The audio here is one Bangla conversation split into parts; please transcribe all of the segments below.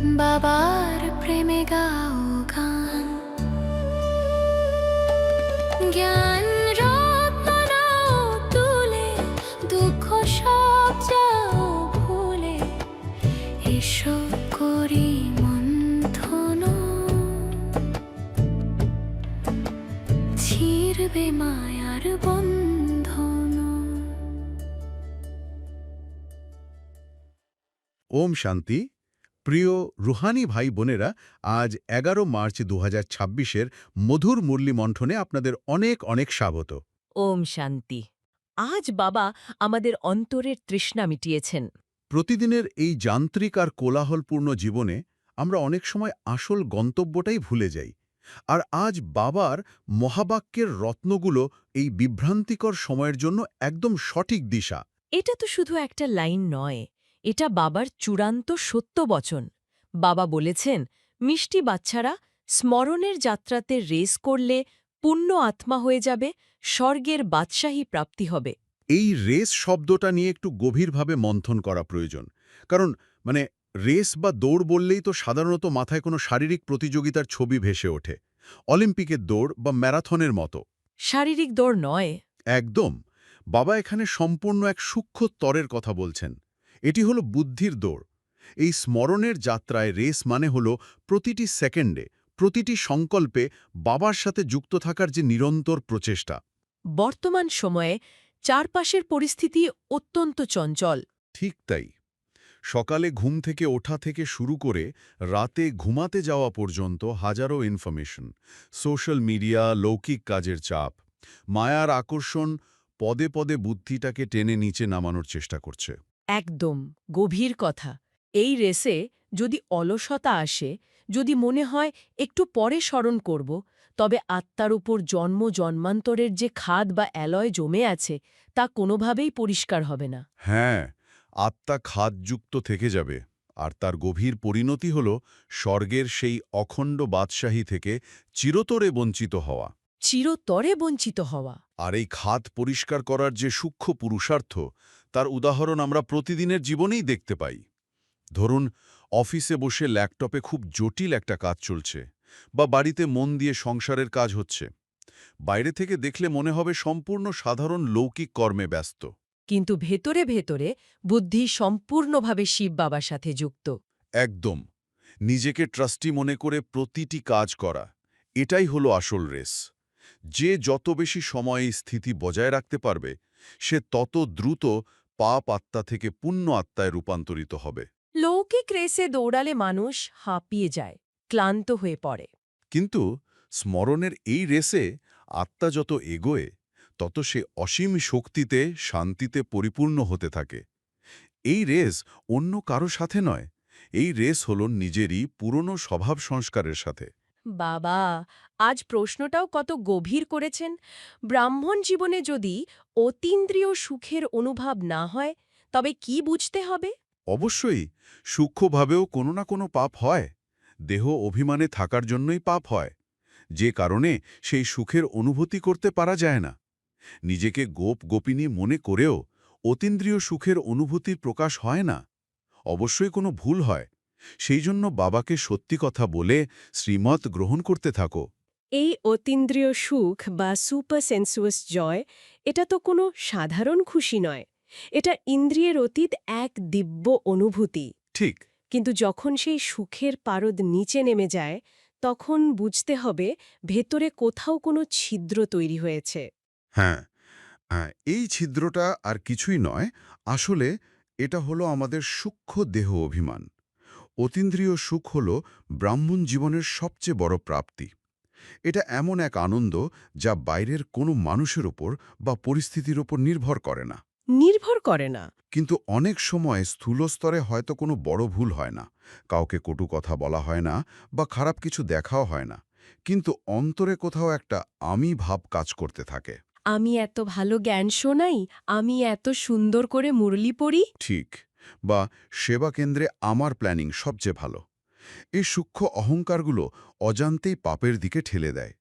বাবার প্রেমে গাও গান, জ্ঞান রত্ন নাও তুলে, দুঃখ সব যাও ভুলে, এসো করি মন্থন, ছিড়বে মায়ার বন্ধন। ওম শান্তি। প্রিয় রুহানি ভাই বোনেরা, আজ 11 মার্চ 2026-এর মধুর মুরলী মন্থনে আপনাদের অনেক অনেক স্বাগত। ওম শান্তি। আজ বাবা আমাদের অন্তরের তৃষ্ণা মিটিয়েছেন। প্রতিদিনের এই যান্ত্রিক আর কোলাহলপূর্ণ জীবনে আমরা অনেক সময় আসল গন্তব্যটাই ভুলে যাই। আর আজ বাবার মহাবাক্যের রত্নগুলো এই বিভ্রান্তিকর সময়ের জন্য একদম সঠিক দিশা। এটা তো শুধু একটা লাইন নয়, এটা বাবার চূড়ান্ত সত্য বচন। বাবা বলেছেন, মিষ্টি বাচ্চারা স্মরণের যাত্রাতে রেস করলে পুণ্য আত্মা হয়ে যাবে, স্বর্গের বাদশাহী প্রাপ্তি হবে। এই রেস শব্দটা নিয়ে একটু গভীরভাবে মন্থন করা প্রয়োজন। কারণ রেস বা দৌড় বললেই তো সাধারণত মাথায় কোনো শারীরিক প্রতিযোগিতার ছবি ভেসে ওঠে, অলিম্পিকের দৌড় বা ম্যারাথনের মতো। শারীরিক দৌড় নয়। একদম। বাবা এখানে সম্পূর্ণ এক সূক্ষ্ম স্তরের কথা বলছেন। এটি হলো বুদ্ধির দৌড়। এই স্মরণের যাত্রায় রেস মানে হলো প্রতিটি সেকেন্ডে, প্রতিটি সংকল্পে বাবার সাথে যুক্ত থাকার যে নিরন্তর প্রচেষ্টা। বর্তমান সময়ে চারপাশের পরিস্থিতি অত্যন্ত চঞ্চল। ঠিক তাই। সকালে ঘুম থেকে ওঠা থেকে শুরু করে রাতে ঘুমাতে যাওয়া পর্যন্ত হাজারো ইনফরমেশন, সোশ্যাল মিডিয়া, লৌকিক কাজের চাপ, মায়ার আকর্ষণ পদে পদে বুদ্ধিটাকে টেনে নিচে নামানোর চেষ্টা করছে। একদম গভীর কথা। এই রেসে যদি অলসতা আসে, যদি মনে হয় একটু পরে স্মরণ করব, তবে আত্মার উপর জন্ম জন্মান্তরের যে খাদ বা অ্যালয় জমে আছে তা কোনোভাবেই পরিষ্কার হবে না। হ্যাঁ, আত্মা খাদযুক্ত থেকে যাবে, আর তার গভীর পরিণতি হল স্বর্গের সেই অখণ্ড বাদশাহী থেকে চিরতরে বঞ্চিত হওয়া। চিরতরে বঞ্চিত হওয়া। আর এই খাদ পরিষ্কার করার যে সূক্ষ্ম পুরুষার্থ, তার উদাহরণ আমরা প্রতিদিনের জীবনেই দেখতে পাই। ধরুন, অফিসে বসে ল্যাপটপে খুব জটিল একটা কাজ চলছে, বা বাড়িতে মন দিয়ে সংসারের কাজ হচ্ছে। বাইরে থেকে দেখলে মনে হবে সম্পূর্ণ সাধারণ লৌকিক কর্মে ব্যস্ত। কিন্তু ভেতরে ভেতরে বুদ্ধি সম্পূর্ণভাবে শিব বাবার সাথে যুক্ত। একদম। নিজেকে ট্রাস্টি মনে করে প্রতিটি কাজ করা, এটাই হলো আসল রেস। যে যত বেশি সময় এই স্থিতি বজায় রাখতে পারবে, সে তত দ্রুত পাপ আত্মা থেকে পুণ্য আত্মায় রূপান্তরিত হবে। লৌকিক রেসে দৌড়ালে মানুষ হাঁপিয়ে যায়, ক্লান্ত হয়ে পড়ে। কিন্তু স্মরণের এই রেসে আত্মা যত এগোয়, তত সে অসীম শক্তিতে, শান্তিতে পরিপূর্ণ হতে থাকে। এই রেস অন্য কারো সাথে নয়, এই রেস হল নিজেরই পুরনো স্বভাব সংস্কারের সাথে। বাবা আজ প্রশ্নটাও কত গভীর করেছেন। ব্রাহ্মণ জীবনে যদি অতীন্দ্রিয় সুখের অনুভব না হয়, তবে কি বুঝতে হবে? অবশ্যই সূক্ষ্মভাবেও কোনো না কোনো পাপ হয়। দেহ অভিমানে থাকার জন্যই পাপ হয়, যে কারণে সেই সুখের অনুভূতি করতে পারা যায় না। নিজেকে গোপিনী মনে করেও অতীন্দ্রিয় সুখের অনুভূতির প্রকাশ হয় না। অবশ্যই কোনো ভুল হয়। সেই জন্য বাবাকে সত্যি কথা বলে শ্রীমত গ্রহণ করতে থাকো। এই অতীন্দ্রিয় সুখ বা সুপার সেন্সুয়াস জয়, এটা তো কোনো সাধারণ খুশি নয়। এটা ইন্দ্রিয়ের অতীত এক দিব্য অনুভূতি। ঠিক। কিন্তু যখন সেই সুখের পারদ নিচে নেমে যায়, তখন বুঝতে হবে ভেতরে কোথাও কোনো ছিদ্র তৈরি হয়েছে। হ্যাঁ, এই ছিদ্রটা আর কিছুই নয়। আসলে এটা হলো আমাদের সূক্ষ্ম দেহ অভিমান। অতীন্দ্রিয় সুখ হল ব্রাহ্মণ জীবনের সবচেয়ে বড় প্রাপ্তি। এটা এমন এক আনন্দ যা বাইরের কোনো মানুষের ওপর বা পরিস্থিতির ওপর নির্ভর করে না। নির্ভর করে না। কিন্তু অনেক সময় স্থূল স্তরে হয়তো কোনো বড় ভুল হয় না, কাউকে কটু কথা বলা হয় না, বা খারাপ কিছু দেখাও হয় না, কিন্তু অন্তরে কোথাও একটা আমি ভাব কাজ করতে থাকে। আমি এত ভালো জ্ঞান শোনাই, আমি এত সুন্দর করে মুরলি পড়ি। ঠিক। বা সেবা কেন্দ্রে আমার প্ল্যানিং সবচেয়ে ভালো। এই সূক্ষ্ম অহংকারগুলো অজান্তেই পাপের দিকে ঠেলে দেয়।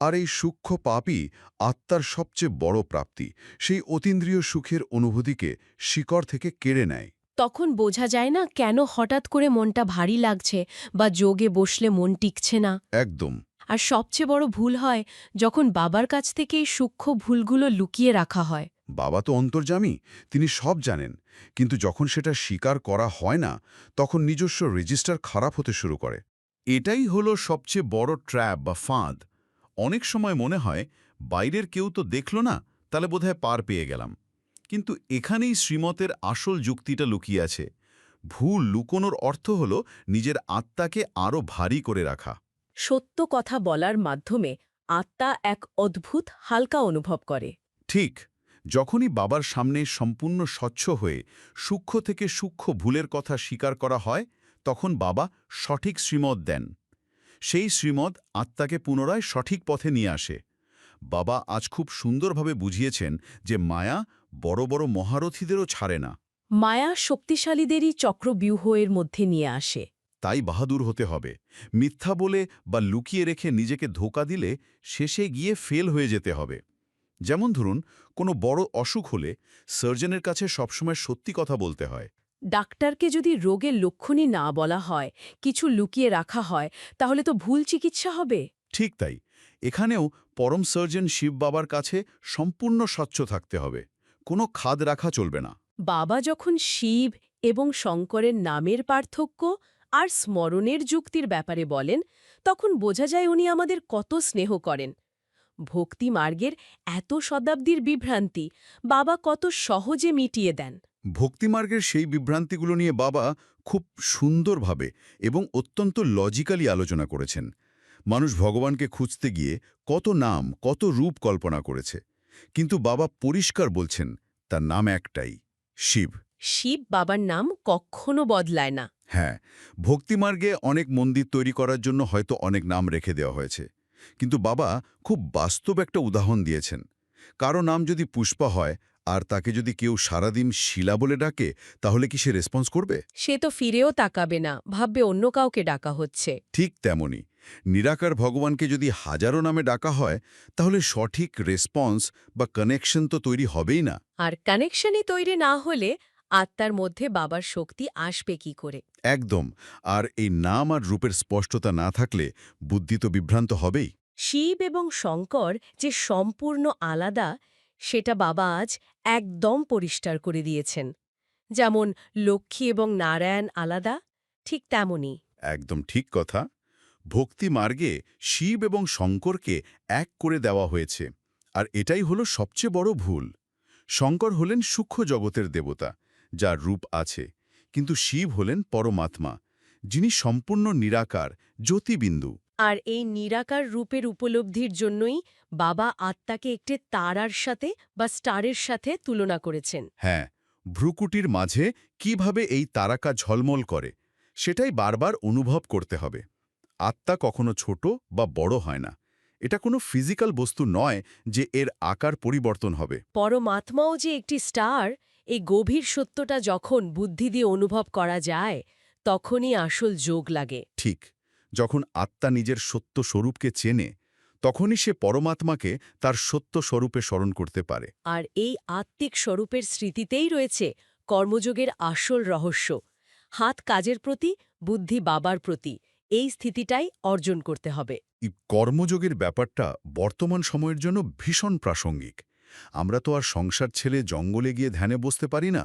আর এই সূক্ষ্ম পাপই আত্মার সবচেয়ে বড় প্রাপ্তি, সেই অতীন্দ্রিয় সুখের অনুভূতিকে শিকড় থেকে কেড়ে নেয়। তখন বোঝা যায় না কেন হঠাৎ করে মনটা ভারী লাগছে বা যোগে বসলে মন টিকছে না। একদম। আর সবচেয়ে বড় ভুল হয় যখন বাবার কাছ থেকে এই সূক্ষ্ম ভুলগুলো লুকিয়ে রাখা হয়। বাবা তো অন্তর্যামী, তিনি সব জানেন, কিন্তু যখন সেটা স্বীকার করা হয় না তখন নিজস্ব রেজিস্টার খারাপ হতে শুরু করে। এটাই হলো সবচেয়ে বড় ট্র্যাপ বা ফাঁদ। অনেক সময় মনে হয় বাইরের কেউ তো দেখল না, তাহলে বোধহয় পার পেয়ে গেলাম। কিন্তু এখানেই শ্রীমতের আসল যুক্তিটা লুকিয়ে আছে। ভুল লুকোনোর অর্থ হল নিজের আত্মাকে আরও ভারী করে রাখা। সত্য কথা বলার মাধ্যমে আত্মা এক অদ্ভুত হালকা অনুভব করে। ঠিক, যখনই বাবার সামনে সম্পূর্ণ স্বচ্ছ হয়ে সূক্ষ্ম থেকে সূক্ষ্ম ভুলের কথা স্বীকার করা হয়, তখন বাবা সঠিক শ্রীমত দেন। সেই শ্রীমত আত্মাকে পুনরায় সঠিক পথে নিয়ে আসে। বাবা আজ খুব সুন্দরভাবে বুঝিয়েছেন যে মায়া বড় বড় মহারথীদেরও ছাড়ে না। মায়া শক্তিশালীদেরই চক্রব্যূহের মধ্যে নিয়ে আসে। তাই বাহাদুর হতে হবে। মিথ্যা বলে বা লুকিয়ে রেখে নিজেকে ধোঁকা দিলে শেষে গিয়ে ফেল হয়ে যেতে হবে। যেমন ধরুন, কোনো বড় অসুখ হলে সার্জনের কাছে সবসময় সত্যি কথা বলতে হয়। ডাক্তারকে যদি রোগের লক্ষণই না বলা হয়, কিছু লুকিয়ে রাখা হয়, তাহলে তো ভুল চিকিৎসা হবে। ঠিক তাই, এখানেও পরম সার্জন শিব বাবার কাছে সম্পূর্ণ স্বচ্ছ থাকতে হবে। কোনো খাদ রাখা চলবে না। বাবা যখন শিব এবং শঙ্করের নামের পার্থক্য আর স্মরণের যুক্তির ব্যাপারে বলেন, তখন বোঝা যায় উনি আমাদের কত স্নেহ করেন। ভক্তি মার্গের এত শতাব্দীর বিভ্রান্তি বাবা কত সহজে মিটিয়ে দেন। ভক্তিমার্গের সেই বিভ্রান্তিগুলো নিয়ে বাবা খুব সুন্দরভাবে এবং অত্যন্ত লজিক্যালি আলোচনা করেছেন। মানুষ ভগবানকে খুঁজতে গিয়ে কত নাম, কত রূপ কল্পনা করেছে, কিন্তু বাবা পরিষ্কার বলছেন তার নাম একটাই, শিব। শিব বাবার নাম কখনো বদলায় না। হ্যাঁ, ভক্তিমার্গে অনেক মন্দির তৈরি করার জন্য হয়তো অনেক নাম রেখে দেওয়া হয়েছে, কিন্তু বাবা খুব বাস্তব একটা উদাহরণ দিয়েছেন। কারো নাম যদি পুষ্পা হয় আর তাকে যদি কেউ সারাদিন শিলা বলে ডাকে, তাহলে কি সে রেসপন্স করবে? সে তো ফিরেও তাকাবে না, ভাববে অন্য কাউকে ডাকা হচ্ছে। ঠিক তেমনি নিরাকার ভগবানকে যদি হাজারো নামে ডাকা হয়, তাহলে সঠিক রেসপন্স বা কানেকশন তো তৈরি হবেই না। আর কানেকশনই তৈরি না হলে আত্মার মধ্যে বাবার শক্তি আসবে কি করে? একদম। আর এই নাম আর রূপের স্পষ্টতা না থাকলে বুদ্ধি তো বিভ্রান্ত হবেই। শিব এবং শঙ্কর যে সম্পূর্ণ আলাদা, সেটা বাবা আজ একদম পরিষ্কার করে দিয়েছেন। যেমন লক্ষ্মী এবং নারায়ণ আলাদা, ঠিক তেমনই একদম ঠিক কথা। ভক্তি মার্গে শিব এবং শঙ্করকে এক করে দেওয়া হয়েছে, আর এটাই হলো সবচেয়ে বড় ভুল। শঙ্কর হলেন সূক্ষ্ম জগতের দেবতা, যার রূপ আছে, কিন্তু শিব হলেন পরমাত্মা, যিনি সম্পূর্ণ নিরাকার, জ্যোতিবিন্দু। আর এই নিরাকার রূপের উপলব্ধির জন্যই বাবা আত্মাকে একটি তারার সাথে বা স্টারের সাথে তুলনা করেছেন। হ্যাঁ, ভ্রুকুটির মাঝে কিভাবে এই তারাকা ঝলমল করে, সেটাই বারবার অনুভব করতে হবে। আত্মা কখনো ছোট বা বড় হয় না। এটা কোনো ফিজিক্যাল বস্তু নয় যে এর আকার পরিবর্তন হবে। পরমাত্মাও যে একটি স্টার, এই গভীর সত্যটা যখন বুদ্ধি দিয়ে অনুভব করা যায়, তখনই আসল যোগ লাগে। ঠিক, যখন আত্মা নিজের সত্য স্বরূপকে চেনে, তখনই সে পরমাত্মাকে তার সত্য স্বরূপে স্মরণ করতে পারে। আর এই আত্মিক স্বরূপের স্মৃতিতেই রয়েছে কর্মযোগের আসল রহস্য। হাত কাজের প্রতি, বুদ্ধি বাবার প্রতি, এই স্থিতিটাই অর্জন করতে হবে। এই কর্মযোগের ব্যাপারটা বর্তমান সময়ের জন্য ভীষণ প্রাসঙ্গিক। আমরা তো আর সংসার ছেড়ে জঙ্গলে গিয়ে ধ্যানে বসতে পারি না।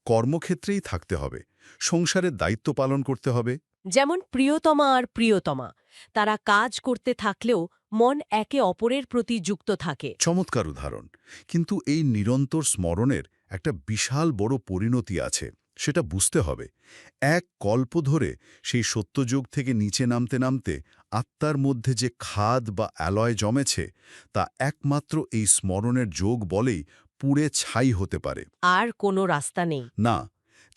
কর্মক্ষেত্রেই থাকতে হবে, সংসারের দায়িত্ব পালন করতে হবে। যেমন প্রিয়তমা আর প্রিয়তমা, তারা কাজ করতে থাকলেও মন একে অপরের প্রতি যুক্ত থাকে। চমৎকার উদাহরণ। কিন্তু এই নিরন্তর স্মরণের একটা বিশাল বড় পরিণতি আছে, সেটা বুঝতে হবে। এক কল্প ধরে সেই সত্যযুগ থেকে নিচে নামতে নামতে আত্মার মধ্যে যে খাদ বা অ্যালয় জমেছে, তা একমাত্র এই স্মরণের যোগ বলেই পুড়ে ছাই হতে পারে। আর কোনো রাস্তা নেই। না,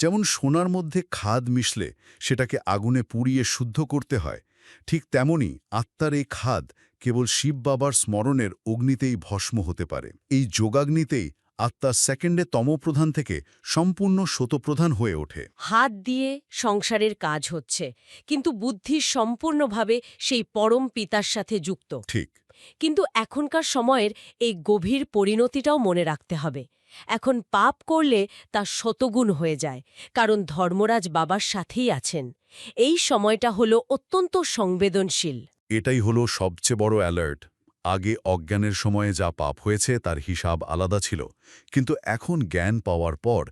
যেমন সোনার মধ্যে খাদ মিশলে সেটাকে আগুনে পুড়িয়ে শুদ্ধ করতে হয়, ঠিক তেমনি আত্মার এই খাদ কেবল শিব বাবার স্মরণের অগ্নিতেই ভস্ম হতে পারে। এই যোগাগ্নিতেই আত্মা সেকেন্ডে তমপ্রধান থেকে সম্পূর্ণ শতপ্রধান হয়ে ওঠে। হাত দিয়ে সংসারের কাজ হচ্ছে, কিন্তু বুদ্ধি সম্পূর্ণভাবে সেই পরম পিতার সাথে যুক্ত। ঠিক। কিন্তু এখনকার সময়ের এই গভীর পরিণতিটাও মনে রাখতে হবে। এখন পাপ করলে তা শতগুণ হয়ে যায়, কারণ ধর্মরাজ বাবার সাথেই আছেন। এই সময়টা হলো অত্যন্ত সংবেদনশীল। এটাই হলো সবচেয়ে বড় অ্যালার্ট। আগে অজ্ঞানের সময়ে যা পাপ হয়েছে তার হিসাব আলাদা ছিল, কিন্তু এখন জ্ঞান পাওয়ার পর,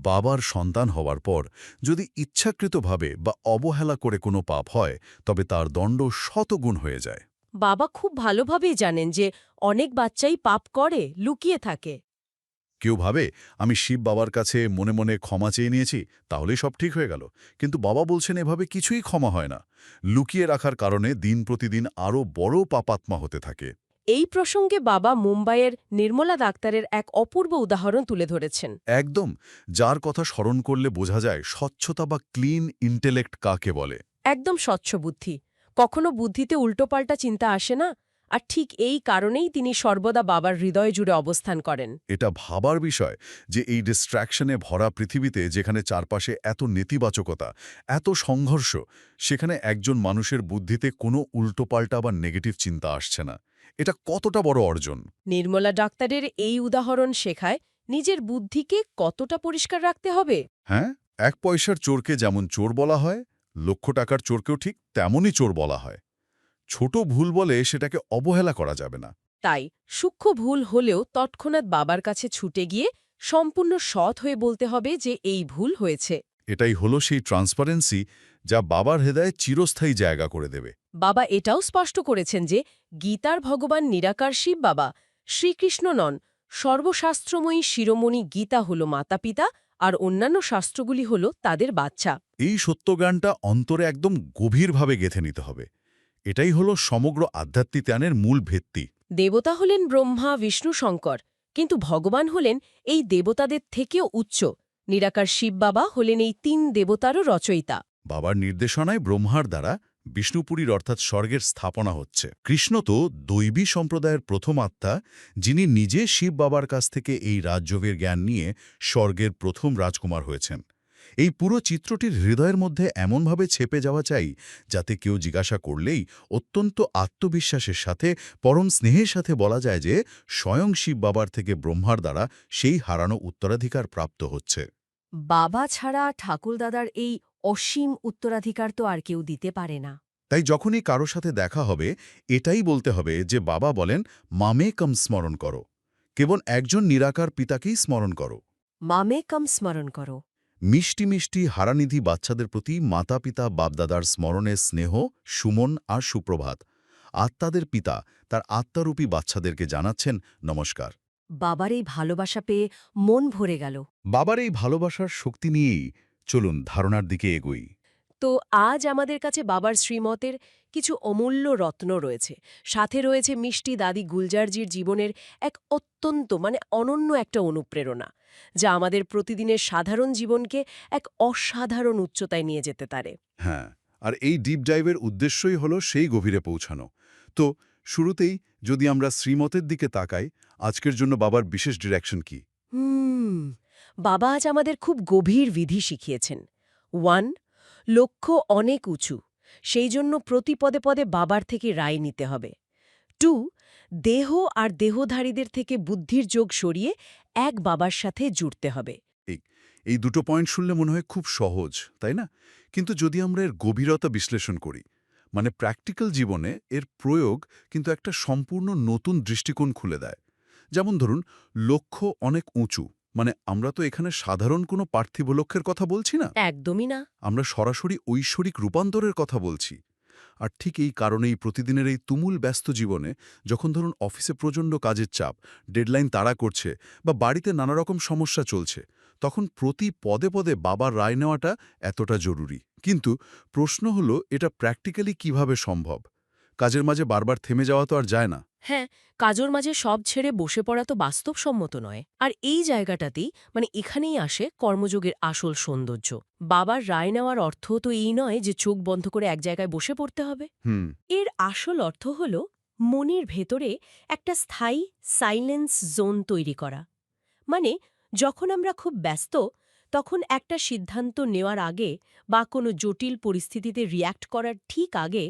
বাবার সন্তান হওয়ার পর, যদি ইচ্ছাকৃতভাবে বা অবহেলা করে কোনো পাপ হয়, তবে তার দণ্ড শতগুণ হয়ে যায়। বাবা খুব ভালোভাবেই জানেন যে অনেক বাচ্চাই পাপ করে, লুকিয়ে থাকে। কেউ ভাবে আমি শিব বাবার কাছে মনে মনে ক্ষমা চেয়ে নিয়েছি, তাহলেই সব ঠিক হয়ে গেল। কিন্তু বাবা বলছেন এভাবে কিছুই ক্ষমা হয় না। লুকিয়ে রাখার কারণে দিন প্রতিদিন আরও বড় পাপাত্মা হতে থাকে। এই প্রসঙ্গে বাবা মুম্বাইয়ের নির্মলা ডাক্তারের এক অপূর্ব উদাহরণ তুলে ধরেছেন। একদম, যার কথা স্মরণ করলে বোঝা যায় স্বচ্ছতা বা ক্লিন ইন্টেলেক্ট কাকে বলে। একদম স্বচ্ছ বুদ্ধি। কখনো বুদ্ধিতে উল্টোপাল্টা চিন্তা আসে না, আর ঠিক এই কারণেই তিনি সর্বদা বাবার হৃদয় জুড়ে অবস্থান করেন। এটা ভাবার বিষয় যে এই ডিস্ট্র্যাকশনে ভরা পৃথিবীতে, যেখানে চারপাশে এত নেতিবাচকতা, এত সংঘর্ষ, সেখানে একজন মানুষের বুদ্ধিতে কোনো উল্টোপাল্টা বা নেগেটিভ চিন্তা আসছে না। এটা কতটা বড় অর্জন! নির্মলা ডাক্তারের এই উদাহরণ শেখায় নিজের বুদ্ধিকে কতটা পরিষ্কার রাখতে হবে। হ্যাঁ, 1 পয়সার চোরকে যেমন চোর বলা হয়, লক্ষ টাকার চোরকেও ঠিক তেমনই চোর বলা হয়। ছোট ভুল বলে সেটাকে অবহেলা করা যাবে না। তাই সূক্ষ্ম ভুল হলেও তৎক্ষণাৎ বাবার কাছে ছুটে গিয়ে সম্পূর্ণ সৎ হয়ে বলতে হবে যে এই ভুল হয়েছে। এটাই হলো সেই ট্রান্সপারেন্সি যা বাবার হৃদয়ে চিরস্থায়ী জায়গা করে দেবে। বাবা এটাও স্পষ্ট করেছেন যে গীতার ভগবান নিরাকার শিব বাবা, শ্রীকৃষ্ণ নন। সর্বশাস্ত্রময়ী শিরোমণি গীতা হল মাতাপিতা, আর অন্যান্য শাস্ত্রগুলি হল তাদের বাচ্চা। এই সত্যজ্ঞানটা অন্তরে একদম গভীরভাবে গেঁথে নিতে হবে। এটাই হলো সমগ্র আধ্যাত্মিক জ্ঞানের মূল ভিত্তি। দেবতা হলেন ব্রহ্মা, বিষ্ণু, শঙ্কর, কিন্তু ভগবান হলেন এই দেবতাদের থেকেও উচ্চ। নিরাকার শিব বাবা হলেন এই 3 দেবতারও রচয়িতা। বাবার নির্দেশনায় ব্রহ্মার দ্বারা বিষ্ণুপুরীর অর্থাৎ স্বর্গের স্থাপনা হচ্ছে। কৃষ্ণ তো দৈবী সম্প্রদায়ের প্রথম আত্মা, যিনি নিজে শিব বাবার কাছ থেকে এই রাজযোগের জ্ঞান নিয়ে স্বর্গের প্রথম রাজকুমার হয়েছেন। এই পুরো চিত্রটির হৃদয়ের মধ্যে এমনভাবে ছেপে যাওয়া চাই, যাতে কেউ জিজ্ঞাসা করলেই অত্যন্ত আত্মবিশ্বাসের সাথে, পরম স্নেহের সাথে বলা যায় যে স্বয়ং শিব বাবার থেকে ব্রহ্মার দ্বারা সেই হারানো উত্তরাধিকার প্রাপ্ত হচ্ছে। বাবা ছাড়া ঠাকুরদাদার এই অসীম উত্তরাধিকার তো আর কেউ দিতে পারে না। তাই যখনই কারো সাথে দেখা হবে, এটাই বলতে হবে যে বাবা বলেন, মামেকম স্মরণ করো, কেবল একজন নিরাকার পিতাকেই স্মরণ করো। মামেকম স্মরণ করো। মিষ্টি মিষ্টি হারানিধি বাচ্চাদের প্রতি মাতা পিতা বাপদাদার স্মরণে স্নেহ, সুমন আর সুপ্রভাত। আত্মাদের পিতা তার আত্মারূপী বাচ্চাদেরকে জানাচ্ছেন নমস্কার। বাবার এই ভালোবাসা পেয়ে মন ভরে গেল। বাবার এই ভালোবাসার শক্তি নিয়েই চলুন ধারণার দিকে এগোই। তো আজ আমাদের কাছে বাবার শ্রীমতের কিছু অমূল্য রত্ন রয়েছে। সাথে রয়েছে মিষ্টি দাদি গুলজারজির জীবনের এক অত্যন্ত অনন্য একটা অনুপ্রেরণা, যা আমাদের প্রতিদিনের সাধারণ জীবনকে এক অসাধারণ উচ্চতায় নিয়ে যেতে পারে। হ্যাঁ, আর এই ডিপ ডাইভের উদ্দেশ্যই হলো সেই গভীরে পৌঁছানো। তো শুরুতেই যদি আমরা শ্রীমতের দিকে তাকাই, আজকের জন্য বাবার বিশেষ ডিরেকশন কি? বাবা আজ আমাদের খুব গভীর বিধি শিখিয়েছেন। 1. লক্ষ্য অনেক উঁচু, সেই জন্য প্রতি পদে পদে বাবার থেকে রায় নিতে হবে। 2. দেহ আর দেহধারীদের থেকে বুদ্ধির যোগ সরিয়ে এক বাবার সাথে জুড়তে হবে। এই দুটো পয়েন্ট শুনলে মনে হয় খুব সহজ, তাই না? কিন্তু যদি আমরা এর গভীরতা বিশ্লেষণ করি, প্র্যাকটিক্যাল জীবনে এর প্রয়োগ কিন্তু একটা সম্পূর্ণ নতুন দৃষ্টিকোণ খুলে দেয়। যেমন ধরুন, লক্ষ্য অনেক উঁচু, আমরা তো এখানে সাধারণ কোনো পার্থিব লক্ষ্যের কথা বলছি না। একদমই না। আমরা সরাসরি ঐশ্বরিক রূপান্তরের কথা বলছি। আর ঠিক এই কারণেই প্রতিদিনের এই তুমুল ব্যস্ত জীবনে, যখন ধরুন অফিসে প্রচণ্ড কাজের চাপ, ডেডলাইন তাড়া করছে, বা বাড়িতে নানা রকম সমস্যা চলছে, তখন প্রতি পদে পদে বাবার রায় নেওয়াটা এতটা জরুরি। কিন্তু প্রশ্ন হলো, এটা প্র্যাকটিক্যালি কিভাবে সম্ভব? কাজের মাঝে বারবার থেমে যাওয়া তো আর যায় না। হ্যাঁ, কাজের মাঝে সব ছেড়ে বসে পড়া তো বাস্তবসম্মত নয়। আর এই জায়গাটাতেই এখানেই আসে কর্মযোগের আসল সৌন্দর্য। বাবার রায় নেওয়ার অর্থ তো এই নয় যে চোখ বন্ধ করে এক জায়গায় বসে পড়তে হবে। এর আসল অর্থ হল মনের ভেতরে একটা স্থায়ী সাইলেন্স জোন তৈরি করা। যখন আমরা খুব ব্যস্ত, তখন একটা সিদ্ধান্ত নেওয়ার আগে বা কোনো জটিল পরিস্থিতিতে রিয়্যাক্ট করার ঠিক আগে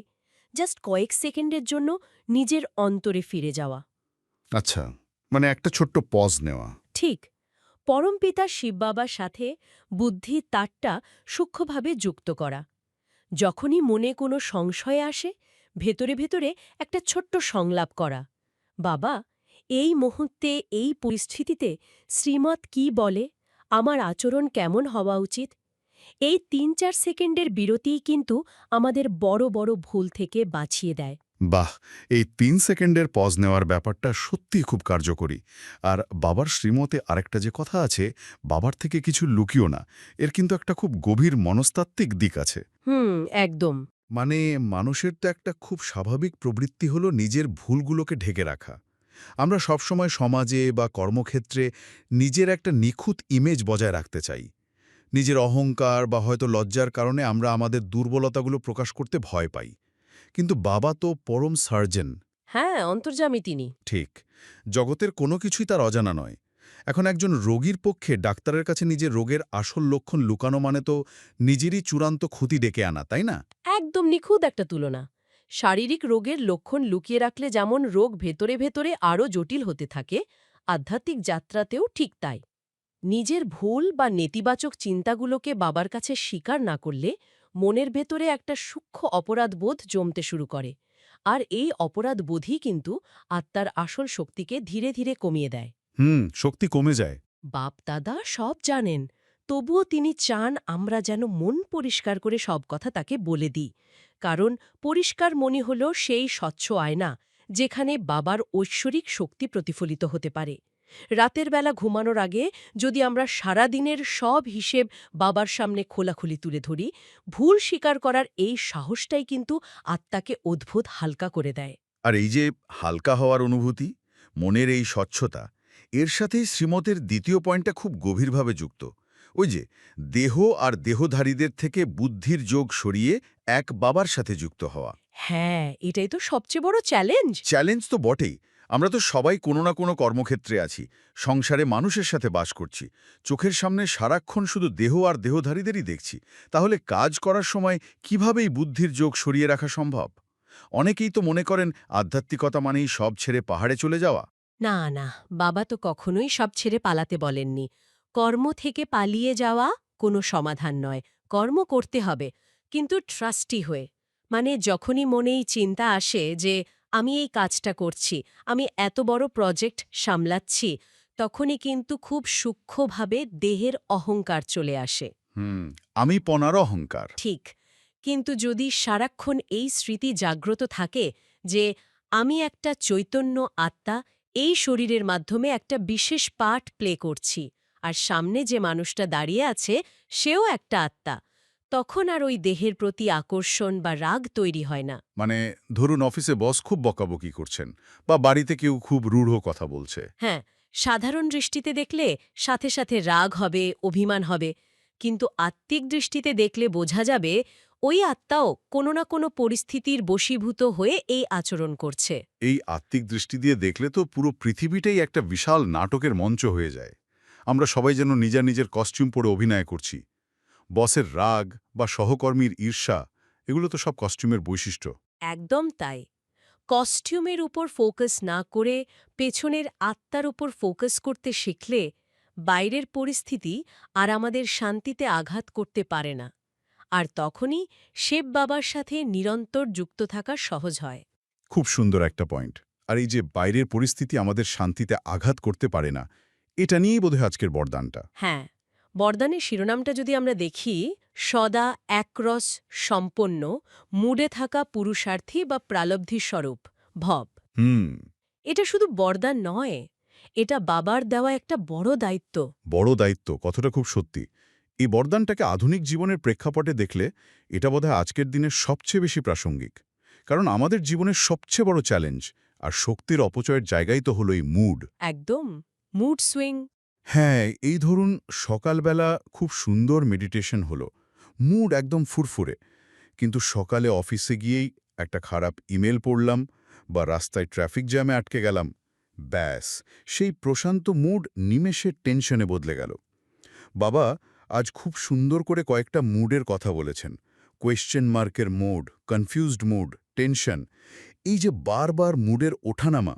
জাস্ট কয়েক সেকেন্ডের জন্য নিজের অন্তরে ফিরে যাওয়া। আচ্ছা, একটা ছোট্ট পজ নেওয়া। ঠিক। পরমপিতা শিববাবার সাথে বুদ্ধির তারটা সূক্ষ্মভাবে যুক্ত করা। যখনই মনে কোনো সংশয় আসে, ভেতরে ভেতরে একটা ছোট্ট সংলাপ করা, বাবা, এই মুহূর্তে এই পরিস্থিতিতে শ্রীমৎ কি বলে, আমার আচরণ কেমন হওয়া উচিত। এই ৩-৪ সেকেন্ডের বিরতিই কিন্তু আমাদের বড় বড় ভুল থেকে বাঁচিয়ে দেয়। বাহ, এই ৩ সেকেন্ডের পজ নেওয়ার ব্যাপারটা সত্যিই খুব কার্যকরী। আর বাবার শ্রীমতে আরেকটা যে কথা আছে, বাবার থেকে কিছু লুকিও না, এর কিন্তু একটা খুব গভীর মনস্তাত্ত্বিক দিক আছে। একদম। মানে মানুষের তো একটা খুব স্বাভাবিক প্রবৃত্তি হলো নিজের ভুলগুলোকে ঢেকে রাখা। আমরা সবসময় সমাজে বা কর্মক্ষেত্রে নিজের একটা নিখুঁত ইমেজ বজায় রাখতে চাই। নিজের অহংকার বা হয়তো লজ্জার কারণে আমরা আমাদের দুর্বলতাগুলো প্রকাশ করতে ভয় পাই। কিন্তু বাবা তো পরম সার্জন। হ্যাঁ, অন্তর্যামী তিনি। ঠিক, জগতের কোনো কিছুই তার অজানা নয়। এখন একজন রোগীর পক্ষে ডাক্তারের কাছে নিজের রোগের আসল লক্ষণ লুকানো মানে তো নিজেরই চূড়ান্ত ক্ষতি ডেকে আনা, তাই না? একদম নিখুঁত একটা তুলনা। শারীরিক রোগের লক্ষণ লুকিয়ে রাখলে যেমন রোগ ভেতরে ভেতরে আরও জটিল হতে থাকে, আধ্যাত্মিক যাত্রাতেও ঠিক তাই। নিজের ভুল বা নেতিবাচক চিন্তাগুলোকে বাবার কাছে স্বীকার না করলে মনের ভেতরে একটা সূক্ষ্ম অপরাধবোধ জমতে শুরু করে, আর এই অপরাধবোধই কিন্তু আত্মার আসল শক্তিকে ধীরে ধীরে কমিয়ে দেয়। শক্তি কমে যায়। বাপ দাদা সব জানেন, তবুও তিনি চান আমরা যেন মন পরিষ্কার করে সব কথা তাকে বলে দিই, কারণ পরিষ্কার মনে হল সেই স্বচ্ছ আয়না যেখানে বাবার ঐশ্বরিক শক্তি প্রতিফলিত হতে পারে। রাতের বেলা ঘুমানোর আগে যদি আমরা সারা দিনের সব হিসেব বাবার সামনে খোলাখুলি তুলে ধরি, ভুল স্বীকার করার এই সাহসটাই কিন্তু আত্মাকে অদ্ভুত হালকা করে দেয়। আর এই যে হালকা হওয়ার অনুভূতি, মনের এই স্বচ্ছতা, এর সাথেই শ্রীমতের দ্বিতীয় পয়েন্টটা খুব গভীরভাবে যুক্ত। ওই যে দেহ আর দেহধারীদের থেকে বুদ্ধির যোগ সরিয়ে এক বাবার সাথে যুক্ত হওয়া। হ্যাঁ, এটাই তো সবচেয়ে বড় চ্যালেঞ্জ। চ্যালেঞ্জ তো বটেই। আমরা তো সবাই কোনো না কোনো কর্মক্ষেত্রে আছি, সংসারে মানুষের সাথে বাস করছি, চোখের সামনে সারাক্ষণ শুধু দেহ আর দেহধারীদেরই দেখছি। তাহলে কাজ করার সময় কিভাবেই বুদ্ধির যোগ সরিয়ে রাখা সম্ভব? অনেকেই তো মনে করেন আধ্যাত্মিকতা মানেই সব ছেড়ে পাহাড়ে চলে যাওয়া। না না, বাবা তো কখনোই সব ছেড়ে পালাতে বলেননি। কর্ম থেকে পালিয়ে যাওয়া কোনো সমাধান নয়, কর্ম করতে হবে, কিন্তু ট্রাস্টি হয়ে। মানে যখনই মনেই চিন্তা আসে যে আমি এই কাজটা করছি, আমি এত বড় প্রজেক্ট সামলাচ্ছি, তখনই কিন্তু খুব সূক্ষ্মভাবে দেহের অহংকার চলে আসে। আমি পনার অহংকার। ঠিক, কিন্তু যদি সারাক্ষণ এই স্মৃতি জাগ্রত থাকে যে আমি একটা চৈতন্য আত্মা, এই শরীরের মাধ্যমে একটা বিশেষ পার্ট প্লে করছি, আর সামনে যে মানুষটা দাঁড়িয়ে আছে সেও একটা আত্মা, তখন আর ওই দেহের প্রতি আকর্ষণ বা রাগ তৈরি হয় না। মানে ধরুন অফিসে বস খুব বকাবকি করছেন বা বাড়িতে কেউ খুব রূঢ় কথা বলছে। হ্যাঁ, সাধারণ দৃষ্টিতে দেখলে সাথে সাথে রাগ হবে, অভিমান হবে, কিন্তু আত্মিক দৃষ্টিতে দেখলে বোঝা যাবে ওই আত্মাও কোনো না কোনো পরিস্থিতির বশীভূত হয়ে এই আচরণ করছে। এই আত্মিক দৃষ্টি দিয়ে দেখলে তো পুরো পৃথিবীটাই একটা বিশাল নাটকের মঞ্চ হয়ে যায়। আমরা সবাই যেন নিজের কস্টিউম পরে অভিনয় করছি। বসের রাগ বা সহকর্মীর ঈর্ষা, এগুলো তো সব কস্টিউমের বৈশিষ্ট্য। একদম তাই। কস্টিউমের উপর ফোকাস না করে পেছনের আত্মার উপর ফোকাস করতে শিখলে বাইরের পরিস্থিতি আর আমাদের শান্তিতে আঘাত করতে পারে না, আর তখনই শিব বাবার সাথে নিরন্তর যুক্ত থাকা সহজ হয়। খুব সুন্দর একটা পয়েন্ট। আর এই যে বাইরের পরিস্থিতি আমাদের শান্তিতে আঘাত করতে পারে না, এটা নিয়েই বোধহয় আজকের বরদানটা। হ্যাঁ, বরদানের শিরোনামটা যদি আমরা দেখি, সদা একরস সম্পন্ন মুডে থাকা পুরুষার্থী বা প্রালব্ধি স্বরূপ ভব। এটা শুধু বরদান নয়, এটা বাবার দেওয়া একটা বড় দায়িত্ব। বড় দায়িত্ব, কথাটা খুব সত্যি। এই বরদানটাকে আধুনিক জীবনের প্রেক্ষাপটে দেখলে এটা বোধহয় আজকের দিনের সবচেয়ে বেশি প্রাসঙ্গিক। কারণ আমাদের জীবনের সবচেয়ে বড় চ্যালেঞ্জ আর শক্তির অপচয়ের জায়গাই তো হলো এই মুড। একদম, মুড সুইং। হ্যাঁ, এই ধরুন সকালবেলা খুব সুন্দর মেডিটেশন হলো, মুড একদম ফুরফুরে, কিন্তু সকালে অফিসে গিয়েই একটা খারাপ ইমেল পড়লাম বা রাস্তায় ট্রাফিক জ্যামে আটকে গেলাম, ব্যাস সেই প্রশান্ত মুড নিমেষে টেনশনে বদলে গেল। বাবা আজ খুব সুন্দর করে কয়েকটা মুডের কথা বলেছেন। কোয়েশ্চেন মার্কের মুড, কনফিউজড মুড, টেনশন, এই যে বারবার মুডের ওঠানামা,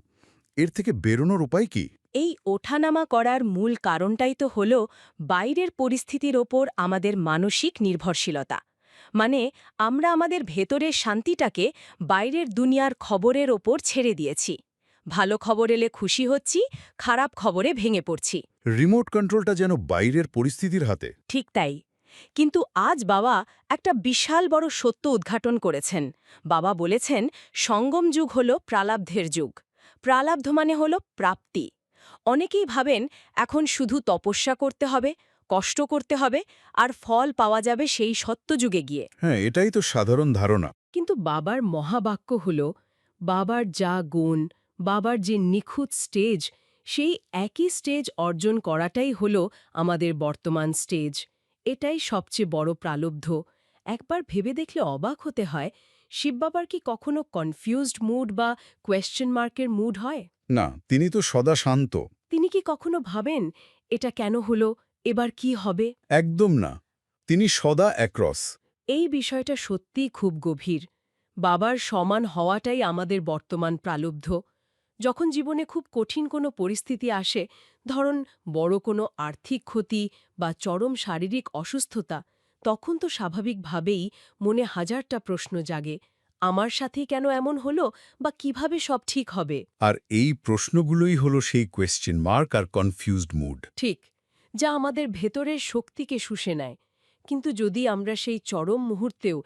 এর থেকে বেরোনোর উপায় কি? এই ওঠানামা করার মূল কারণটাই তো হল বাইরের পরিস্থিতির ওপর আমাদের মানসিক নির্ভরশীলতা। মানে আমরা আমাদের ভেতরের শান্তিটাকে বাইরের দুনিয়ার খবরের ওপর ছেড়ে দিয়েছি। ভালো খবর এলে খুশি হচ্ছি, খারাপ খবরে ভেঙে পড়ছি। রিমোট কন্ট্রোলটা যেন বাইরের পরিস্থিতির হাতে। ঠিক তাই। কিন্তু আজ বাবা একটা বিশাল বড় সত্য উদ্ঘাটন করেছেন। বাবা বলেছেন সঙ্গম যুগ হল প্রালাব্ধের যুগ। প্রালাব্ধ মানে হল প্রাপ্তি। অনেকেই ভাবেন এখন শুধু তপস্যা করতে হবে, কষ্ট করতে হবে, আর ফল পাওয়া যাবে সেই সত্যযুগে গিয়ে। হ্যাঁ, এটাই তো সাধারণ ধারণা। কিন্তু বাবার মহাবাক্য হল বাবার যা গুণ, বাবার যে নিখুঁত স্টেজ, সেই একই স্টেজ অর্জন করাটাই হল আমাদের বর্তমান স্টেজ। এটাই সবচেয়ে বড় প্রালব্ধ। একবার ভেবে দেখলে অবাক হতে হয়, শিববাবার কি কখনো কনফিউজড মুড বা কোয়েশ্চেন মার্কের মুড হয়? না, তিনি তো সদা শান্ত। তিনি কি কখনো ভাবেন এটা কেন হলো, এবার কি হবে? একদম না। তিনি সদা একরস। এই বিষয়টা সত্যিই খুব গভীর। বাবার সমান হওয়াটাই আমাদের বর্তমান প্রালব্ধ। যখন জীবনে খুব কঠিন কোনো পরিস্থিতি আসে, ধরুন বড় কোনো আর্থিক ক্ষতি বা চরম শারীরিক অসুস্থতা, তখন তো স্বাভাবিকভাবেই মনে হাজারটা প্রশ্ন জাগে। আমার সাথেই কেন এমন হলো, বা কিভাবে সব ঠিক হবে? আর এই প্রশ্নগুলোই হলো সেই কোয়েশ্চেন মার্ক আর কনফিউজড মুড। ঠিক, যা আমাদের ভেতরের শক্তিকে শুষে নেয়। কিন্তু যদি আমরা সেই চরম মুহূর্তেও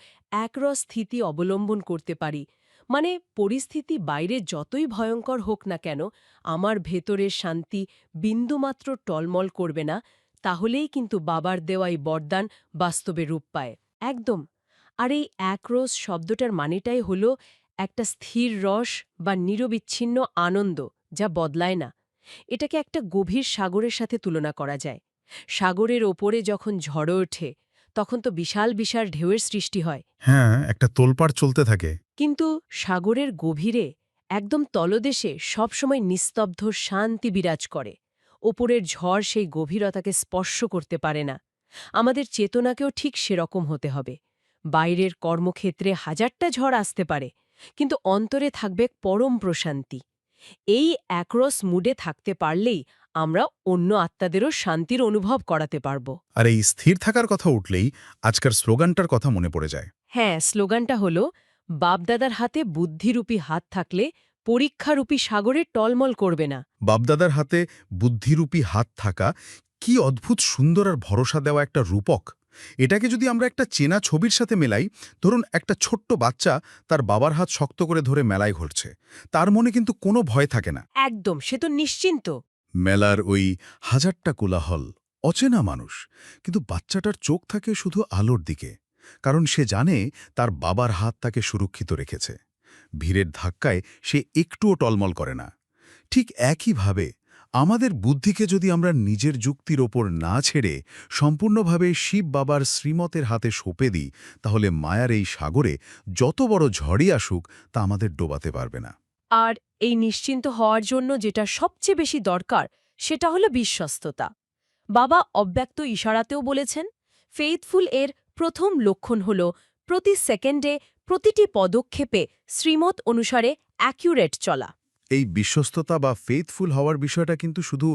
একরস স্থিতি অবলম্বন করতে পারি, মানে পরিস্থিতি বাইরে যতই ভয়ঙ্কর হোক না কেন, আমার ভেতরের শান্তি বিন্দুমাত্র টলমল করবে না, তাহলেই কিন্তু বাবার দেওয়াই বরদান বাস্তবে রূপ পায়। একদম। আর এই একরস শব্দটার মানেটাই হল একটা স্থির রস বা নিরবিচ্ছিন্ন আনন্দ, যা বদলায় না। এটাকে একটা গভীর সাগরের সাথে তুলনা করা যায়। সাগরের ওপরে যখন ঝড় ওঠে, তখন তো বিশাল বিশাল ঢেউয়ের সৃষ্টি হয়। হ্যাঁ, একটা তোলপাড় চলতে থাকে। কিন্তু সাগরের গভীরে, একদম তলদেশে সবসময় নিস্তব্ধ শান্তি বিরাজ করে। ওপরের ঝড় সেই গভীরতাকে স্পর্শ করতে পারে না। আমাদের চেতনাকেও ঠিক সেরকম হতে হবে। বাইরের কর্মক্ষেত্রে হাজারটা ঝড় আসতে পারে, কিন্তু অন্তরে থাকবে পরম প্রশান্তি। এই একরস মুডে থাকতে পারলেই আমরা অন্য আত্মাদেরও শান্তির অনুভব করাতে পারব। আর এই স্থির থাকার কথা উঠলেই আজকার স্লোগানটার কথা মনে পড়ে যায়। হ্যাঁ, স্লোগানটা হল বাপদাদার হাতে বুদ্ধিরূপী হাত থাকলে পরীক্ষারূপী সাগরে টলমল করবে না। বাপদাদার হাতে বুদ্ধিরূপী হাত থাকা কি অদ্ভুত সুন্দর আর ভরসা দেওয়া একটা রূপক। এটাকে যদি আমরা একটা চেনা ছবির সাথে মেলাই, ধরুন একটা ছোট্ট বাচ্চা তার বাবার হাত শক্ত করে ধরে মেলায় ঘুরছে, তার মনে কিন্তু কোনো ভয় থাকে না। একদম, সে তো নিশ্চিন্ত। মেলার ওই হাজারটা কোলাহল, অচেনা মানুষ, কিন্তু বাচ্চাটার চোখ থাকে শুধু আলোর দিকে, কারণ সে জানে তার বাবার হাত তাকে সুরক্ষিত রেখেছে। ভিড়ের ধাক্কায় সে একটুও টলমল করে না। ঠিক একইভাবে আমাদের বুদ্ধিকে যদি আমরা নিজের যুক্তির ওপর না ছেড়ে সম্পূর্ণভাবে শিব বাবার শ্রীমতের হাতে সঁপে দিই, তাহলে মায়ার এই সাগরে যত বড় ঝড়ই আসুক তা আমাদের ডোবাতে পারবে না। আর এই নিশ্চিন্ত হওয়ার জন্য যেটা সবচেয়ে বেশি দরকার, সেটা হলো বিশ্বস্ততা। বাবা অব্যক্ত ইশারাতেও বলেছেন, ফেইথফুল এর প্রথম লক্ষণ হল প্রতি সেকেন্ডে, প্রতিটি পদক্ষেপে শ্রীমত অনুসারে অ্যাকিউরেট চলা। এই বিশ্বস্ততা বা ফেথফুল হওয়ার বিষয়টা কিন্তু শুধু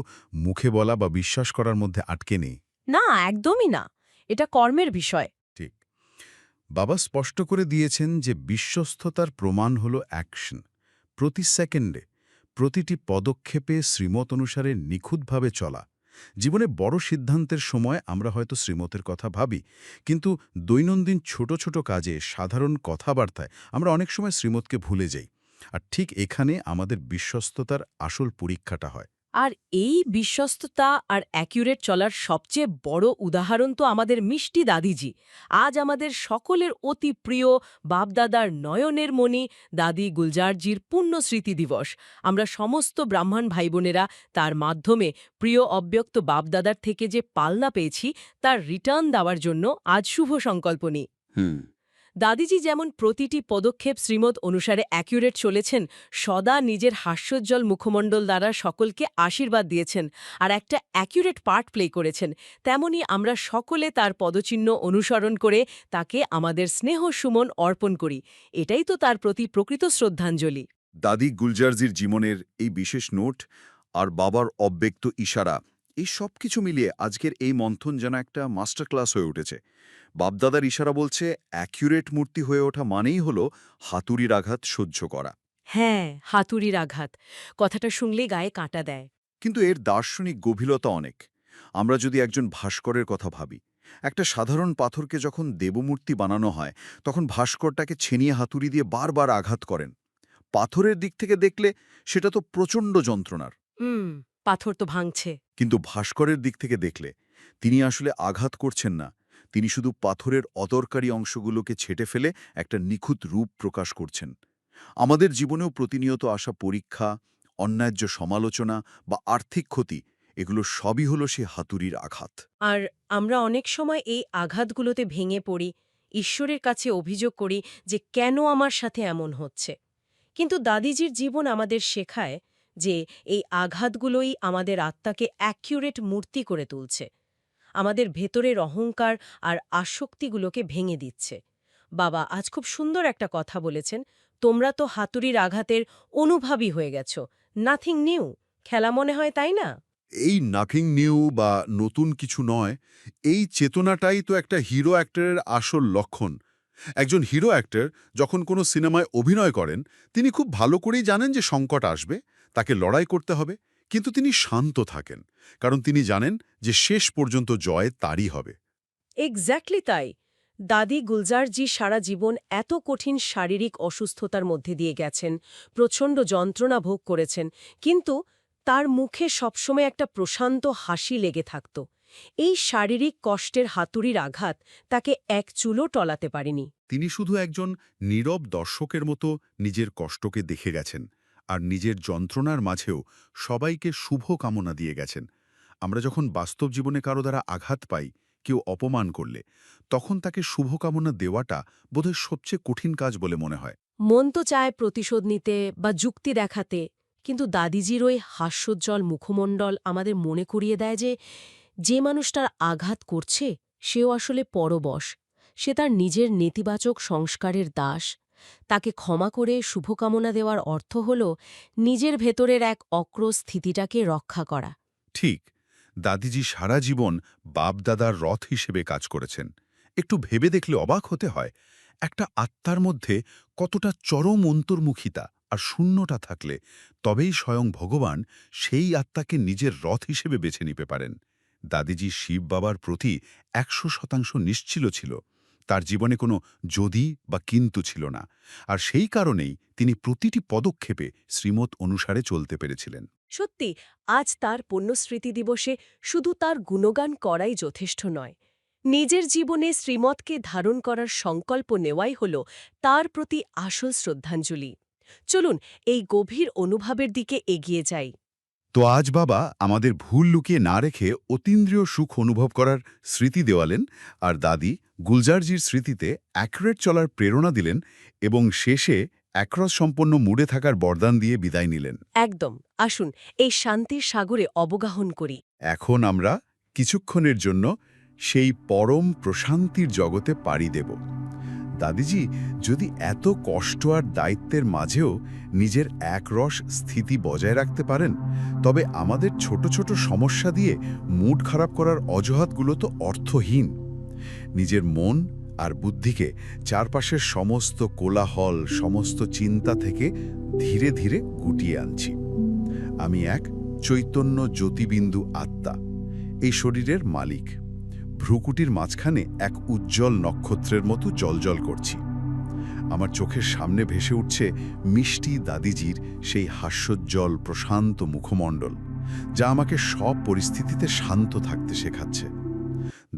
মুখে বলা বা বিশ্বাস করার মধ্যে আটকে নেই। না, একদমই না। এটা কর্মের বিষয়। ঠিক। বাবা স্পষ্ট করে দিয়েছেন যে বিশ্বস্ততার প্রমাণ হল অ্যাকশন। প্রতি সেকেন্ডে, প্রতিটি পদক্ষেপে শ্রীমত অনুসারে নিখুঁতভাবে চলা। জীবনে বড় সিদ্ধান্তের সময় আমরা হয়তো শ্রীমতের কথা ভাবি, কিন্তু দৈনন্দিন ছোট ছোট কাজে, সাধারণ কথাবার্তায় আমরা অনেক সময় শ্রীমতকে ভুলে যাই। আর ঠিক এখানে আমাদের বিশ্বস্ততার আসল পরীক্ষাটা হয়। আর এই বিশ্বস্ততা আর অ্যাকিউরেট চলার সবচেয়ে বড় উদাহরণ তো আমাদের মিষ্টি দাদিজি। আজ আমাদের সকলের অতি প্রিয় বাপদাদার নয়নের মণি দাদি গুলজারজির পুণ্যস্মৃতি দিবস। আমরা সমস্ত ব্রাহ্মণ ভাইবোনেরা তার মাধ্যমে প্রিয় অব্যক্ত বাপদাদার থেকে যে পালনা পেয়েছি, তার রিটার্ন দেওয়ার জন্য আজ শুভ সংকল্প নিই। দাদিজি যেমন প্রতিটি পদক্ষেপ শ্রীমত অনুসারে অ্যাকিউরেট চলেছেন, সদা নিজের হাস্যোজ্জ্বল মুখমণ্ডল দ্বারা সকলকে আশীর্বাদ দিয়েছেন আর একটা অ্যাকিউরেট পার্ট প্লে করেছেন, তেমনি আমরা সকলে তার পদচিহ্ন অনুসরণ করে তাকে আমাদের স্নেহ সুমন অর্পণ করি। এটাই তো তার প্রতি প্রকৃত শ্রদ্ধাঞ্জলি। দাদি গুলজারজির জীবনের এই বিশেষ নোট আর বাবার অব্যক্ত ইশারা, এই সব কিছু মিলিয়ে আজকের এই মন্থন যেন একটা মাস্টার ক্লাস হয়ে উঠেছে। বাপদাদার ইশারা বলছে অ্যাকিউরেট মূর্তি হয়ে ওঠা মানেই হলো হাতুড়ির আঘাত সহ্য করা। হ্যাঁ, হাতুড়ির আঘাত, কথাটা শুনলেই গায়ে কাঁটা দেয়। কিন্তু এর দার্শনিক গভীরতা অনেক। আমরা যদি একজন ভাস্করের কথা ভাবি, একটা সাধারণ পাথরকে যখন দেবমূর্তি বানানো হয় তখন ভাস্করটাকে ছেনিয়ে হাতুড়ি দিয়ে বারবার আঘাত করেন। পাথরের দিক থেকে দেখলে সেটা তো প্রচণ্ড যন্ত্রণার, পাথর তো ভাঙছে। কিন্তু ভাস্করের দিক থেকে দেখলে তিনি আসলে আঘাত করছেন না, তিনি শুধু পাথরের অদরকারি অংশগুলোকে ছেঁটে ফেলে একটা নিখুঁত রূপ প্রকাশ করছেন। আমাদের জীবনেও প্রতিনিয়ত আসা পরীক্ষা, অন্যায্য সমালোচনা বা আর্থিক ক্ষতি, এগুলো সবই হলো সে হাতুড়ির আঘাত। আর আমরা অনেক সময় এই আঘাতগুলোতে ভেঙে পড়ি, ঈশ্বরের কাছে অভিযোগ করি যে কেন আমার সাথে এমন হচ্ছে। কিন্তু দাদিজির জীবন আমাদের শেখায় যে এই আঘাতগুলোই আমাদের আত্মাকে অ্যাকিউরেট মূর্তি করে তুলছে, আমাদের ভেতরের অহংকার আর আসক্তিগুলোকে ভেঙে দিচ্ছে। বাবা আজ খুব সুন্দর একটা কথা বলেছেন, তোমরা তো হাতুড়ির আঘাতের অনুভাবী হয়ে গেছ, নাথিং নিউ। খেলা মনে হয়, তাই না? এই নাথিং নিউ বা নতুন কিছু নয়, এই চেতনাটাই তো একটা হিরো অ্যাক্টরের আসল লক্ষণ। একজন হিরো অ্যাক্টর যখন কোনো সিনেমায় অভিনয় করেন, তিনি খুব ভালো করেই জানেন যে সংকট আসবে, তাকে লড়াই করতে হবে, কিন্তু তিনি শান্ত থাকেন, কারণ তিনি জানেন যে শেষ পর্যন্ত জয় তারই হবে। এক্স্যাক্টলি তাই। দাদি গুলজারজি সারা জীবন এত কঠিন শারীরিক অসুস্থতার মধ্যে দিয়ে গেছেন, প্রচণ্ড যন্ত্রণা ভোগ করেছেন, কিন্তু তার মুখে সবসময় একটা প্রশান্ত হাসি লেগে থাকত। এই শারীরিক কষ্টের হাতুড়ির আঘাত তাকে এক চুলও টলাতে পারেনি। তিনি শুধু একজন নীরব দর্শকের মতো নিজের কষ্টকে দেখে গেছেন, আর নিজের যন্ত্রণার মাঝেও সবাইকে শুভ কামনা দিয়ে গেছেন। আমরা যখন বাস্তব জীবনে কারো দ্বারা আঘাত পাই, কেউ অপমান করলে, তখন তাকে শুভকামনা দেওয়াটা বোধহয় সবচেয়ে কঠিন কাজ বলে মনে হয়। মন তো চায় প্রতিশোধ নিতে বা যুক্তি দেখাতে, কিন্তু দাদিজির ওই হাস্যোজ্জ্বল মুখমণ্ডল আমাদের মনে করিয়ে দেয় যে মানুষটার আঘাত করছে সেও আসলে পরবশ, সে তার নিজের নেতিবাচক সংস্কারের দাস। তাকে ক্ষমা করে শুভকামনা দেওয়ার অর্থ হল নিজের ভেতরের এক অক্র স্থিতিটাকে রক্ষা করা। ঠিক, দাদিজি সারা জীবন বাপদাদার রথ হিসেবে কাজ করেছেন। একটু ভেবে দেখলে অবাক হতে হয়, একটা আত্মার মধ্যে কতটা চরম অন্তর্মুখিতা আর শূন্যতা থাকলে তবেই স্বয়ং ভগবান সেই আত্মাকে নিজের রথ হিসেবে বেছে নিতে পারেন। দাদিজি শিব বাবার প্রতি 100% নিশ্চিল ছিল। তার জীবনে কোনো যদি বা কিন্তু ছিল না, আর সেই কারণেই তিনি প্রতিটি পদক্ষেপে শ্রীমত অনুসারে চলতে পেরেছিলেন। সত্যি, আজ তার পুণ্যস্মৃতি দিবসে শুধু তার গুণগান করাই যথেষ্ট নয়, নিজের জীবনে শ্রীমতকে ধারণ করার সংকল্প নেওয়াই হল তার প্রতি আসল শ্রদ্ধাঞ্জলি। চলুন এই গভীর অনুভবের দিকে এগিয়ে যাই। তো আজ বাবা আমাদের ভুল লুকিয়ে না রেখে অতীন্দ্রিয় সুখ অনুভব করার স্মৃতি দেওয়ালেন, আর দাদি গুলজারজির স্মৃতিতে অ্যাকুরেট চলার প্রেরণা দিলেন, এবং শেষে অ্যাক্রস সম্পন্ন মুড়ে থাকার বরদান দিয়ে বিদায় নিলেন। একদম, আসুন এই শান্তির সাগরে অবগাহন করি। এখন আমরা কিছুক্ষণের জন্য সেই পরম প্রশান্তির জগতে পাড়ি দেব। দাদিজি যদি এত কষ্ট আর দায়িত্বের মাঝেও নিজের একরস স্থিতি বজায় রাখতে পারেন, তবে আমাদের ছোট ছোট সমস্যা দিয়ে মুড খারাপ করার অজুহাতগুলো তো অর্থহীন। নিজের মন আর বুদ্ধিকে চারপাশের সমস্ত কোলাহল, সমস্ত চিন্তা থেকে ধীরে ধীরে গুটিয়ে আনছি। আমি এক চৈতন্য জ্যোতিবিন্দু আত্মা, এই শরীরের মালিক। ভ্রুকুটির মাঝখানে এক উজ্জ্বল নক্ষত্রের মতো জ্বলজ্বল করছি। আমার চোখের সামনে ভেসে উঠছে মিষ্টি দাদিজির সেই হাস্যোজ্জ্বল প্রশান্ত মুখমণ্ডল, যা আমাকে সব পরিস্থিতিতে শান্ত থাকতে শেখাচ্ছে।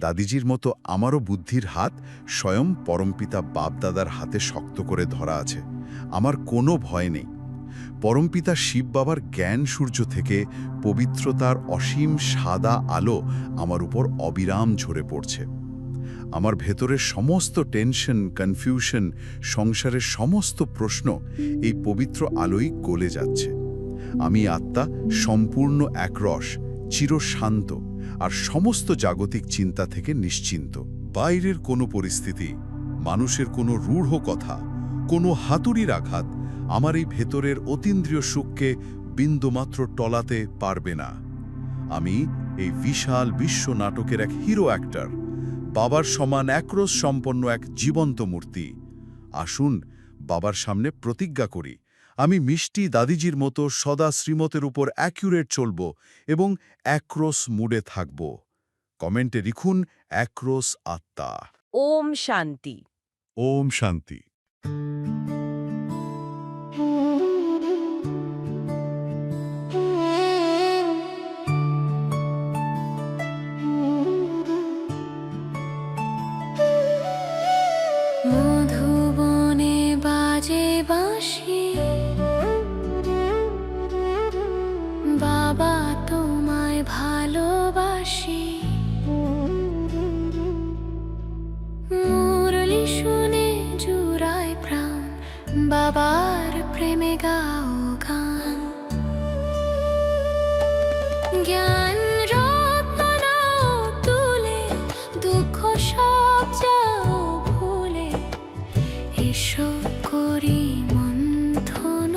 দাদিজির মতো আমারও বুদ্ধির হাত স্বয়ং পরমপিতা বাপদাদার হাতে শক্ত করে ধরা আছে। আমার কোনো ভয় নেই। পরমপিতা শিব বাবার জ্ঞান সূর্য থেকে পবিত্রতার অসীম সাদা আলো আমার উপর অবিরাম ঝরে পড়ছে। আমার ভেতরের সমস্ত টেনশন, কনফিউশন, সংসারের সমস্ত প্রশ্ন এই পবিত্র আলোই গলে যাচ্ছে। আমি আত্মা সম্পূর্ণ একরস, চিরশান্ত, আর সমস্ত জাগতিক চিন্তা থেকে নিশ্চিন্ত। বাইরের কোনো পরিস্থিতি, মানুষের কোনো রূঢ় কথা, কোনো হাতুড়ির আঘাত আমার এই ভেতরের অতীন্দ্রিয় সুখকে বিন্দুমাত্র টলাতে পারবে না। আমি এই বিশাল বিশ্ব নাটকের এক হিরো অ্যাক্টর, বাবার সমান একরস সম্পন্ন এক জীবন্ত মূর্তি। আসুন বাবার সামনে প্রতিজ্ঞা করি, আমি মিষ্টি দাদিজির মতো সদা শ্রীমতের উপর অ্যাকুরেট চলব এবং একরস মুডে থাকব। কমেন্টে লিখুন একরস আত্মা। ওম শান্তি। ওম শান্তি। মধুবনে বাজে বাঁশি, বাবা তোমায় ভালোবাসি। মুরলি শুনে জুড়ায় প্রাণ, বাবার প্রেমে গাও গান। জ্ঞান রত্ন নাও তুলে, দুঃখ সব যাও ভুলে, এসো করি মন্থন।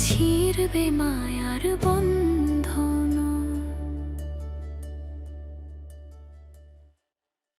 ছিড়বে মায়ার বন্ধন।